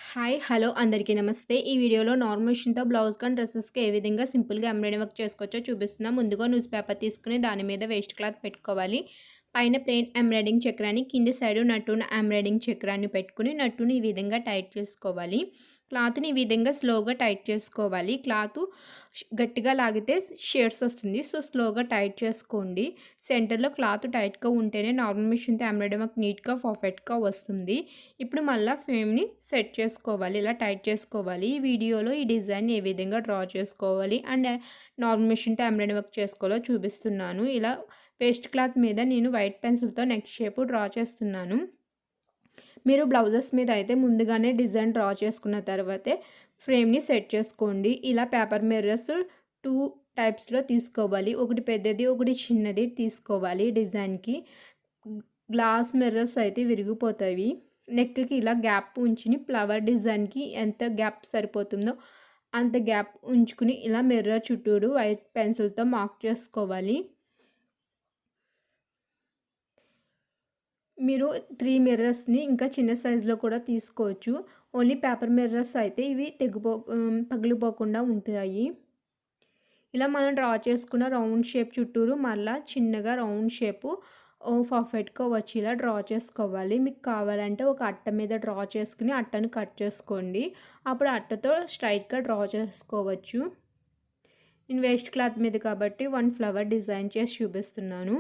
Hi! Hello! అందరికీ నమస్తే. ఈ వీడియోలో నార్మల్ మిషన్‌తో బ్లౌజ్ కానీ, డ్రెసెస్‌కి ఏ విధంగా సింపుల్‌గా ఎంబ్రాయిడరీ వర్క్ చేసుకోవచ్చో చూపిస్తున్నా. ముందుగా న్యూస్ పేపర్ తీసుకొని దాని మీద వేస్ట్ క్లాత్ పెట్టుకోవాలి. పైన ప్లెయిన్ ఎంబ్రాయిడింగ్ చక్రాన్ని, కింది సైడు నట్టున ఎంబ్రాయిడింగ్ చక్రాన్ని పెట్టుకొని నట్టుని ఈ విధంగా టైట్ చేసుకోవాలి. క్లాత్‌ని ఈ విధంగా స్లోగా టైట్ చేసుకోవాలి. క్లాతు గట్టిగా లాగితే షేడ్స్ వస్తుంది. సో, స్లోగా టైట్ చేసుకోండి. సెంటర్‌లో క్లాత్ టైట్‌గా ఉంటేనే నార్మల్ మిషన్‌తో ఎంబ్రాయిడరీ వర్క్ నీట్‌గా, పర్ఫెక్ట్‌గా వస్తుంది. ఇప్పుడు మళ్ళా ఫ్రేమ్‌ని సెట్ చేసుకోవాలి. ఇలా టైట్ చేసుకోవాలి. ఈ వీడియోలో ఈ డిజైన్ ఏ విధంగా డ్రా చేసుకోవాలి అండ్ నార్మల్ మిషన్‌తో ఎంబ్రాయిడరీ వర్క్ చేసుకోవాలో చూపిస్తున్నాను. ఇలా పేస్ట్ క్లాత్ మీద నేను వైట్ పెన్సిల్‌తో నెక్ షేప్ డ్రా చేస్తున్నాను. మీరు బ్లౌజెస్ మీద అయితే ముందుగానే డిజైన్ డ్రా చేసుకున్న తర్వాతే ఫ్రేమ్‌ని సెట్ చేసుకోండి. ఇలా పేపర్ మిర్రర్స్ 2 టైప్స్‌లో తీసుకోవాలి. ఒకటి పెద్దది, ఒకటి చిన్నది తీసుకోవాలి డిజైన్‌కి. గ్లాస్ మిర్రర్స్ అయితే విరిగిపోతాయి. నెక్‌కి ఇలా గ్యాప్ ఉంచుని ఫ్లవర్ డిజైన్‌కి ఎంత గ్యాప్ సరిపోతుందో అంత గ్యాప్ ఉంచుకుని ఇలా మిర్రర్ చుట్టూరు వైట్ పెన్సిల్‌తో మార్క్ చేసుకోవాలి. మీరు 3 మిర్రర్స్‌ని ఇంకా చిన్న సైజులో కూడా తీసుకోవచ్చు. ఓన్లీ పేపర్ మిర్రర్స్ అయితే ఇవి పగిలిపోకుండా ఉంటాయి. ఇలా మనం డ్రా చేసుకున్న రౌండ్ షేప్ చుట్టూరు మళ్ళా చిన్నగా రౌండ్ షేపు పర్ఫెక్ట్‌గా వచ్చేలా డ్రా చేసుకోవాలి. మీకు కావాలంటే ఒక అట్ట మీద డ్రా చేసుకుని అట్టను కట్ చేసుకోండి. అప్పుడు అట్టతో స్ట్రైట్‌గా డ్రా చేసుకోవచ్చు. నేను వేస్ట్ క్లాత్ మీద కాబట్టి 1 ఫ్లవర్ డిజైన్ చేసి చూపిస్తున్నాను.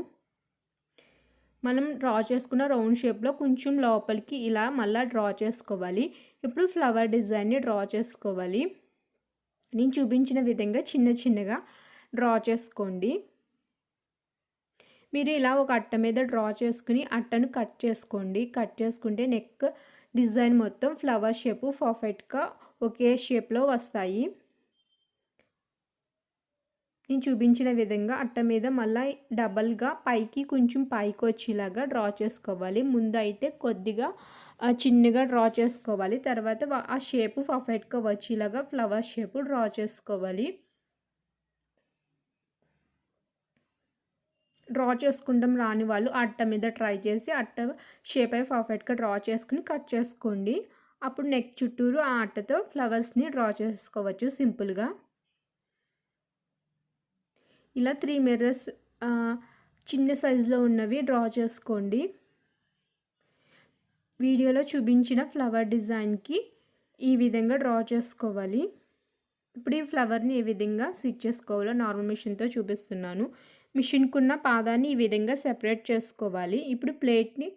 మనం డ్రా చేసుకున్న రౌండ్ షేప్‌లో కొంచెం లోపలికి ఇలా మళ్ళా డ్రా చేసుకోవాలి. ఇప్పుడు ఫ్లవర్ డిజైన్‌ని డ్రా చేసుకోవాలి. నేను చూపించిన విధంగా చిన్న చిన్నగా డ్రా చేసుకోండి. మీరు ఇలా ఒక అట్ట మీద డ్రా చేసుకుని అట్టను కట్ చేసుకోండి. కట్ చేసుకుంటే నెక్ డిజైన్ మొత్తం ఫ్లవర్ షేపు పర్ఫెక్ట్‌గా ఒకే షేప్‌లో వస్తాయి. నేను చూపించిన విధంగా అట్ట మీద మళ్ళా డబల్‌గా పైకి కొంచెం పైకొచ్చేలాగా డ్రా చేసుకోవాలి. ముందైతే కొద్దిగా చిన్నగా డ్రా చేసుకోవాలి. తర్వాత ఆ షేపు పర్ఫెక్ట్‌గా వచ్చేలాగా ఫ్లవర్ షేపు డ్రా చేసుకోవాలి. డ్రా చేసుకుంటాం రాని వాళ్ళు అట్ట మీద ట్రై చేసి అట్ట షేప్ అయి పర్ఫెక్ట్‌గా డ్రా చేసుకొని కట్ చేసుకోండి. అప్పుడు నెక్ చుట్టూరు ఆ అట్టతో ఫ్లవర్స్‌ని డ్రా చేసుకోవచ్చు సింపుల్‌గా. ఇలా 3 మిర్రర్స్ చిన్న సైజులో ఉన్నవి డ్రా చేసుకోండి. వీడియోలో చూపించిన ఫ్లవర్ డిజైన్‌కి ఈ విధంగా డ్రా చేసుకోవాలి. ఇప్పుడు ఈ ఫ్లవర్‌ని ఏ విధంగా స్టిచ్ చేసుకోవాలో నార్మల్ మిషన్‌తో చూపిస్తున్నాను. మిషన్‌కున్న పాదాన్ని ఈ విధంగా సెపరేట్ చేసుకోవాలి. ఇప్పుడు ప్లేట్‌ని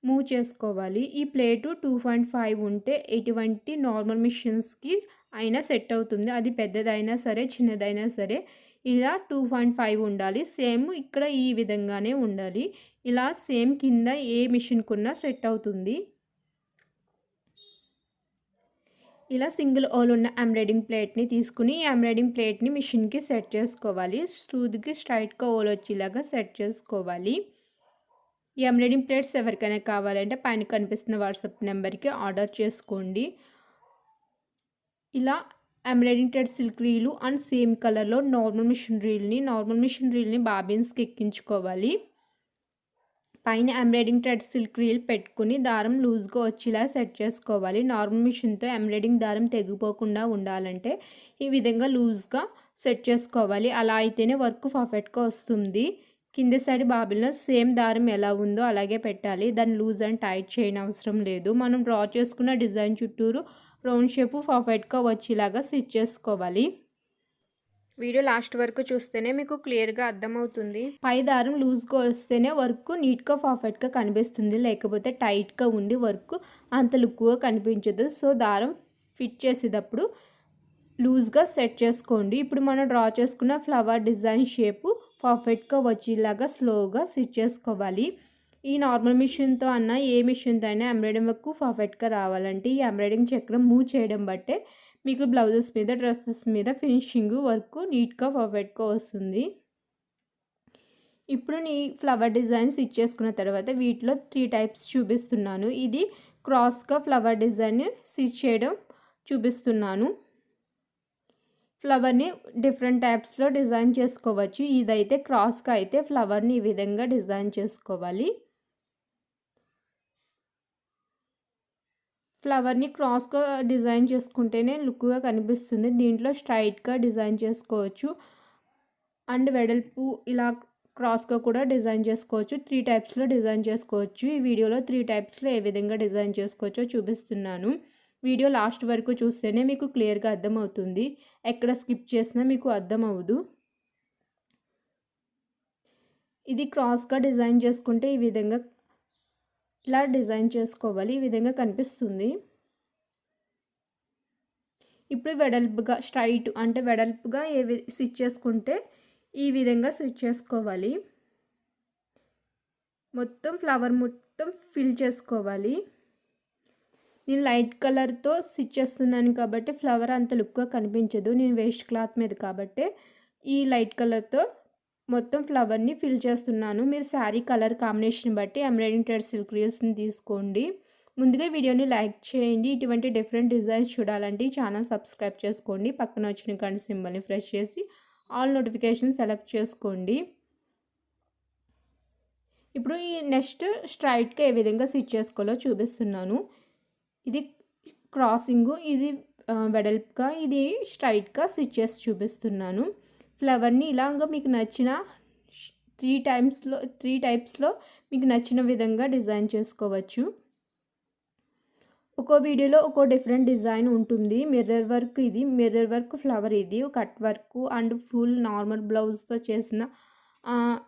మూవ్ చేసుకోవాలి. ఈ ప్లేటు 2.5 ఉంటే ఎటువంటి నార్మల్ మిషన్స్‌కి అయినా సెట్ అవుతుంది. అది పెద్దదైనా సరే, చిన్నదైనా సరే ఇలా 2.5 ఉండాలి. సేమ్ ఇక్కడ ఈ విధంగానే ఉండాలి. ఇలా సేమ్ కింద ఏ మిషన్‌కున్నా సెట్ అవుతుంది. ఇలా సింగిల్ హోల్ ఉన్న ఎంబ్రాయిడింగ్ ప్లేట్‌ని తీసుకుని, ఈ ఎంబ్రాయిడింగ్ ప్లేట్‌ని మిషన్‌కి సెట్ చేసుకోవాలి. సూదికి స్ట్రైట్‌గా హోల్ వచ్చేలాగా సెట్ చేసుకోవాలి. ఈ ఎంబ్రాయిడింగ్ ప్లేట్స్ ఎవరికైనా కావాలంటే పైన కనిపిస్తున్న వాట్సాప్ నెంబర్‌కి ఆర్డర్ చేసుకోండి. ఇలా embroidering thread silk reel and same కలర్‌లో నార్మల్ మిషన్ రీల్‌ని బాబిన్స్‌కి ఎక్కించుకోవాలి. పైన ఎంబ్రాయిడింగ్ థ్రెడ్ సిల్క్ రీల్ పెట్టుకుని దారం లూజ్‌గా వచ్చేలా సెట్ చేసుకోవాలి. నార్మల్ మిషన్‌తో ఎంబ్రాయిడింగ్ దారం తెగిపోకుండా ఉండాలంటే ఈ విధంగా లూజ్‌గా సెట్ చేసుకోవాలి. అలా అయితేనే వర్క్ పర్ఫెక్ట్‌గా వస్తుంది. కింది సైడ్ బాబిన్‌లో సేమ్ దారం ఎలా ఉందో అలాగే పెట్టాలి. దాన్ని లూజ్ అండ్ టైట్ చేయనవసరం లేదు. మనం డ్రా చేసుకున్న డిజైన్ చుట్టూరు రౌండ్ షేపు పర్ఫెక్ట్‌గా వచ్చేలాగా స్టిచ్ చేసుకోవాలి. వీడియో లాస్ట్ వరకు చూస్తేనే మీకు క్లియర్‌గా అర్థమవుతుంది. పై దారం లూజ్‌గా వస్తేనే వర్క్ నీట్‌గా, పర్ఫెక్ట్‌గా కనిపిస్తుంది. లేకపోతే టైట్‌గా ఉండి వర్క్ అంత లుక్‌గా కనిపించదు. సో, దారం ఫిట్ చేసేటప్పుడు లూజ్‌గా సెట్ చేసుకోండి. ఇప్పుడు మనం డ్రా చేసుకున్న ఫ్లవర్ డిజైన్ షేపు పర్ఫెక్ట్‌గా వచ్చేలాగా స్లోగా స్టిచ్ చేసుకోవాలి. ఈ నార్మల్ మిషన్‌తో అన్నా ఏ మిషన్‌తో అయినా ఎంబ్రాయిడింగ్ వర్క్ పర్ఫెక్ట్‌గా రావాలంటే ఈ ఎంబ్రాయిడింగ్ చక్రం మూవ్ చేయడం బట్టే మీకు బ్లౌజెస్ మీద, డ్రెస్సెస్ మీద ఫినిషింగ్ వర్క్ నీట్‌గా, పర్ఫెక్ట్‌గా వస్తుంది. ఇప్పుడు ఫ్లవర్ డిజైన్ స్టిచ్ చేసుకున్న తర్వాత వీటిలో 3 టైప్స్ చూపిస్తున్నాను. ఇది క్రాస్‌గా ఫ్లవర్ డిజైన్ స్టిచ్ చేయడం చూపిస్తున్నాను. ఫ్లవర్‌ని డిఫరెంట్ టైప్స్‌లో డిజైన్ చేసుకోవచ్చు. ఇదైతే క్రాస్‌గా అయితే ఫ్లవర్‌ని ఈ విధంగా డిజైన్ చేసుకోవాలి. ఫ్లవర్‌ని క్రాస్‌గా డిజైన్ చేసుకుంటేనే లుక్‌గా కనిపిస్తుంది. దీంట్లో స్ట్రెయిట్‌గా డిజైన్ చేసుకోవచ్చు. అండ్ వెడల్పు ఇలా క్రాస్‌గా కూడా డిజైన్ చేసుకోవచ్చు. 3 టైప్స్‌లో డిజైన్ చేసుకోవచ్చు. ఈ వీడియోలో 3 టైప్స్‌లో ఏ విధంగా డిజైన్ చేసుకోవచ్చో చూపిస్తున్నాను. వీడియో లాస్ట్ వరకు చూస్తేనే మీకు క్లియర్‌గా అర్థమవుతుంది. ఎక్కడ స్కిప్ చేసినా మీకు అర్థమవ్వదు. ఇది క్రాస్‌గా డిజైన్ చేసుకుంటే ఈ విధంగా ఇలా డిజైన్ చేసుకోవాలి. ఈ విధంగా కనిపిస్తుంది. ఇప్పుడు వెడల్పుగా స్ట్రైట్ అంటే వెడల్పుగా స్టిచ్ చేసుకుంటే ఈ విధంగా స్టిచ్ చేసుకోవాలి. మొత్తం ఫ్లవర్ మొత్తం ఫిల్ చేసుకోవాలి. నేను లైట్ కలర్‌తో స్టిచ్ చేస్తున్నాను కాబట్టి ఫ్లవర్ అంత లుక్‌గా కనిపించదు. నేను వేస్ట్ క్లాత్ మీద కాబట్టి ఈ లైట్ కలర్‌తో మొత్తం ఫ్లవర్‌ని ఫిల్ చేస్తున్నాను. మీరు శారీ కలర్ కాంబినేషన్ బట్టి ఎంబ్రాయిడింగ్ థ్రెడ్ సిల్క్ రీల్స్‌ని తీసుకోండి. ముందుగా వీడియోని లైక్ చేయండి. ఇటువంటి డిఫరెంట్ డిజైన్స్ చూడాలంటే ఈ ఛానల్ సబ్స్క్రైబ్ చేసుకోండి. పక్కన వచ్చిన గంట సింబల్‌ని ప్రెస్ చేసి ఆల్ నోటిఫికేషన్ సెలెక్ట్ చేసుకోండి. ఇప్పుడు ఈ నెక్స్ట్ స్ట్రైట్‌గా ఏ విధంగా స్టిచ్ చేసుకోవాలో చూపిస్తున్నాను. ఇది క్రాసింగు, ఇది వెడల్పుగా, ఇది స్ట్రైట్‌గా స్టిచ్ చేసి చూపిస్తున్నాను. ఫ్లవర్‌ని ఇలాగ మీకు నచ్చిన 3 టైప్స్‌లో మీకు నచ్చిన విధంగా డిజైన్ చేసుకోవచ్చు. ఒక్కో వీడియోలో ఒక్కో డిఫరెంట్ డిజైన్ ఉంటుంది. మిర్రర్ వర్క్, ఇది మిర్రర్ వర్క్ ఫ్లవర్, ఇది cut work and full normal బ్లౌజ్తో చేసిన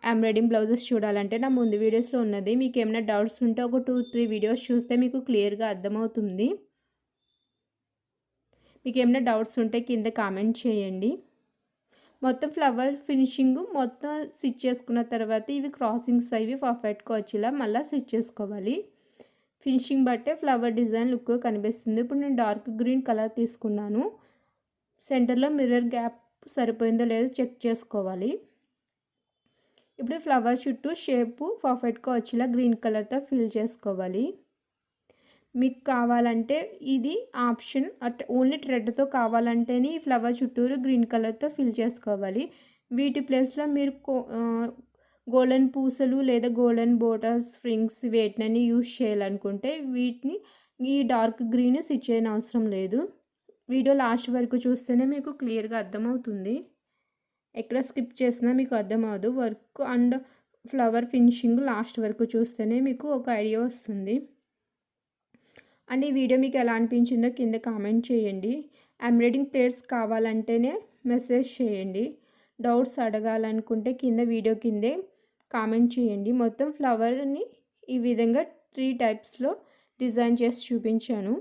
ఎంబ్రాయిడింగ్ బ్లౌజెస్ చూడాలంటే నా ముందు వీడియోస్లో ఉన్నది. మీకు ఏమైనా డౌట్స్ ఉంటే ఒక 2-3 వీడియోస్ చూస్తే మీకు క్లియర్గా అర్థమవుతుంది. మీకు ఏమైనా డౌట్స్ ఉంటే కింద కామెంట్ చేయండి. మొత్తం ఫ్లవర్ ఫినిషింగ్ మొత్తం స్టిచ్ చేసుకున్న తర్వాత ఇవి క్రాసింగ్స్ అవి పర్ఫెక్ట్గా వచ్చేలా మళ్ళీ స్టిచ్ చేసుకోవాలి. ఫినిషింగ్ బట్టే ఫ్లవర్ డిజైన్ లుక్ కనిపిస్తుంది. ఇప్పుడు నేను డార్క్ గ్రీన్ కలర్ తీసుకున్నాను. సెంటర్లో మిర్రర్ గ్యాప్ సరిపోయిందో లేదో చెక్ చేసుకోవాలి. ఇప్పుడు ఫ్లవర్ చుట్టూ షేపు పర్ఫెక్ట్గా వచ్చేలా గ్రీన్ కలర్తో ఫిల్ చేసుకోవాలి. మీకు కావాలంటే ఇది ఆప్షన్, ఓన్లీ థ్రెడ్తో కావాలంటేనే ఈ ఫ్లవర్ చుట్టూరు గ్రీన్ కలర్తో ఫిల్ చేసుకోవాలి. వీటి ప్లేస్లో మీరు గోల్డెన్ పూసలు లేదా గోల్డెన్ బోటస్ స్ప్రింగ్స్ వేటినని యూజ్ చేయాలనుకుంటే వీటిని ఈ డార్క్ గ్రీన్ స్టిచ్ చేయని అవసరం లేదు. వీడియో లాస్ట్ వరకు చూస్తేనే మీకు క్లియర్గా అర్థమవుతుంది. ఎక్కడ స్కిప్ చేసినా మీకు అర్థమవుదు. Work and flower finishing last వరకు చూస్తేనే మీకు ఒక ఐడియా వస్తుంది. అండ్ ఈ వీడియో మీకు ఎలా అనిపించిందో కింద కామెంట్ చేయండి. ఎంబ్రాయిడింగ్ ప్లేట్స్ కావాలంటేనే మెసేజ్ చేయండి. డౌట్స్ అడగాలనుకుంటే కింద వీడియో కిందే కామెంట్ చేయండి. మొత్తం ఫ్లవర్ని ఈ విధంగా 3 టైప్స్లో డిజైన్ చేసి చూపించాను.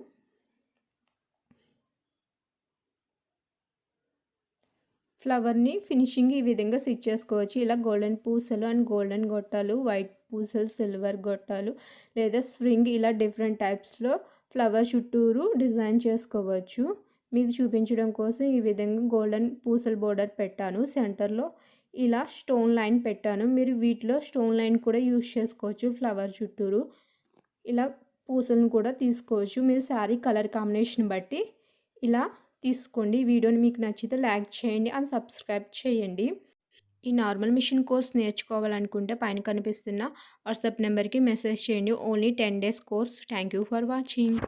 ఫ్లవర్ని ఫినిషింగ్ ఈ విధంగా స్టిచ్ చేసుకోవచ్చు. ఇలా గోల్డెన్ పూసలు అండ్ గోల్డెన్ గొట్టాలు, వైట్ పూసలు, సిల్వర్ గొట్టాలు లేదా స్ప్రింగ్ ఇలా డిఫరెంట్ టైప్స్లో ఫ్లవర్ చుట్టూరు డిజైన్ చేసుకోవచ్చు. మీకు చూపించడం కోసం ఈ విధంగా గోల్డెన్ పూసల బోర్డర్ పెట్టాను. సెంటర్లో ఇలా స్టోన్ లైన్ పెట్టాను. మీరు వీటిలో స్టోన్ లైన్ కూడా యూజ్ చేసుకోవచ్చు. ఫ్లవర్ చుట్టూరు ఇలా పూసలను కూడా తీసుకోవచ్చు. మీరు శారీ కలర్ కాంబినేషన్ బట్టి ఇలా తీసుకోండి. వీడియోని మీకు నచ్చితే లైక్ చేయండి అండ్ సబ్స్క్రైబ్ చేయండి. ఈ నార్మల్ మిషన్ కోర్స్ నేర్చుకోవాలనుకుంటే పైన కనిపిస్తున్న వాట్సాప్ నెంబర్కి మెసేజ్ చేయండి. Only 10 days course. Thank you for watching.